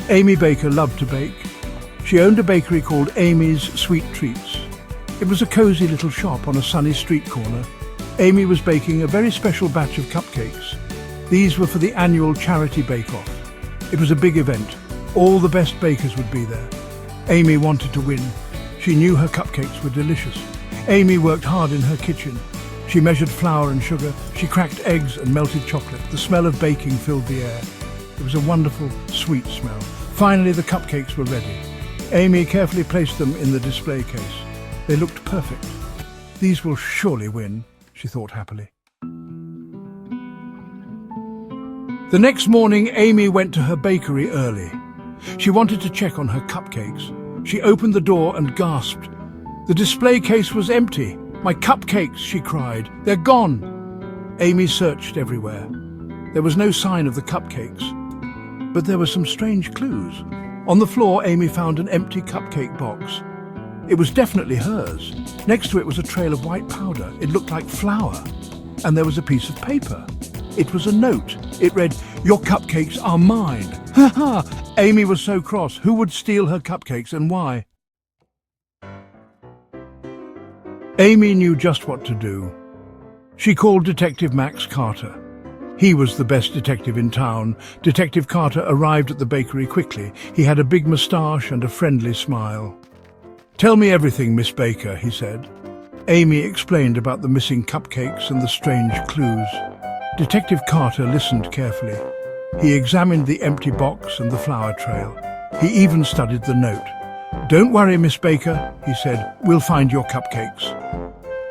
Amy Baker loved to bake. She owned a bakery called Amy's Sweet Treats. It was a cosy little shop on a sunny street corner. Amy was baking a very special batch of cupcakes. These were for the annual charity bake-off. It was a big event. All the best bakers would be there. Amy wanted to win. She knew her cupcakes were delicious. Amy worked hard in her kitchen. She measured flour and sugar. She cracked eggs and melted chocolate. The smell of baking filled the air. It was a wonderful, sweet smell. Finally, the cupcakes were ready. Amy carefully placed them in the display case. They looked perfect. These will surely win, she thought happily. The next morning, Amy went to her bakery early. She wanted to check on her cupcakes. She opened the door and gasped. The display case was empty. "My cupcakes," she cried. "They're gone." Amy searched everywhere. There was no sign of the cupcakes. But there were some strange clues. On the floor, Amy found an empty cupcake box. It was definitely hers. Next to it was a trail of white powder. It looked like flour. And there was a piece of paper. It was a note. It read, "Your cupcakes are mine." Ha ha! Amy was so cross. Who would steal her cupcakes and why? Amy knew just what to do. She called Detective Max Carter. He was the best detective in town. Detective Carter arrived at the bakery quickly. He had a big moustache and a friendly smile. "Tell me everything, Miss Baker," he said. Amy explained about the missing cupcakes and the strange clues. Detective Carter listened carefully. He examined the empty box and the flour trail. He even studied the note. "Don't worry, Miss Baker," he said. "We'll find your cupcakes."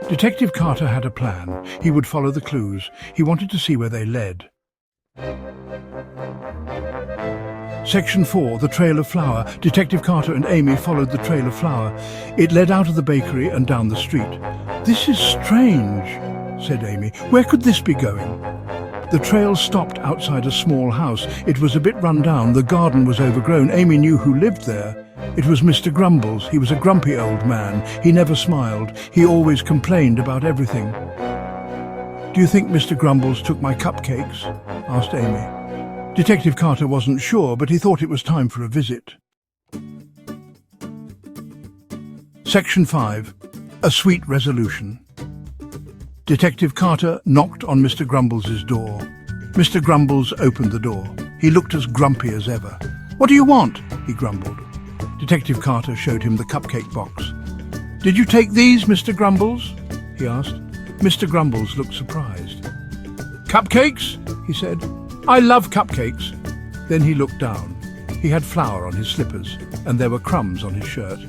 Detective Carter had a plan. He would follow the clues. He wanted to see where they led. Section 4, the trail of flour. Detective Carter and Amy followed the trail of flour. It led out of the bakery and down the street. "This is strange," said Amy. "Where could this be going?" The trail stopped outside a small house. It was a bit run down. The garden was overgrown. Amy knew who lived there. It was Mr. Grumbles. He was a grumpy old man. He never smiled. He always complained about everything. "Do you think Mr. Grumbles took my cupcakes?" asked Amy. Detective Carter wasn't sure, but he thought it was time for a visit. Section 5. A Sweet Resolution. Detective Carter knocked on Mr. Grumbles' door. Mr. Grumbles opened the door. He looked as grumpy as ever. "What do you want?" he grumbled. Detective Carter showed him the cupcake box. "Did you take these, Mr. Grumbles?" he asked. Mr. Grumbles looked surprised. "Cupcakes?" he said. "I love cupcakes." Then he looked down. He had flour on his slippers, and there were crumbs on his shirt.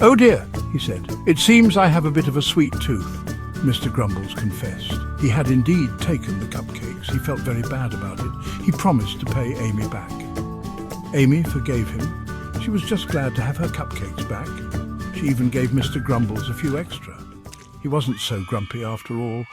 "Oh dear," he said. "It seems I have a bit of a sweet tooth." Mr. Grumbles confessed. He had indeed taken the cupcakes. He felt very bad about it. He promised to pay Amy back. Amy forgave him. She was just glad to have her cupcakes back. She even gave Mr. Grumbles a few extra. He wasn't so grumpy after all.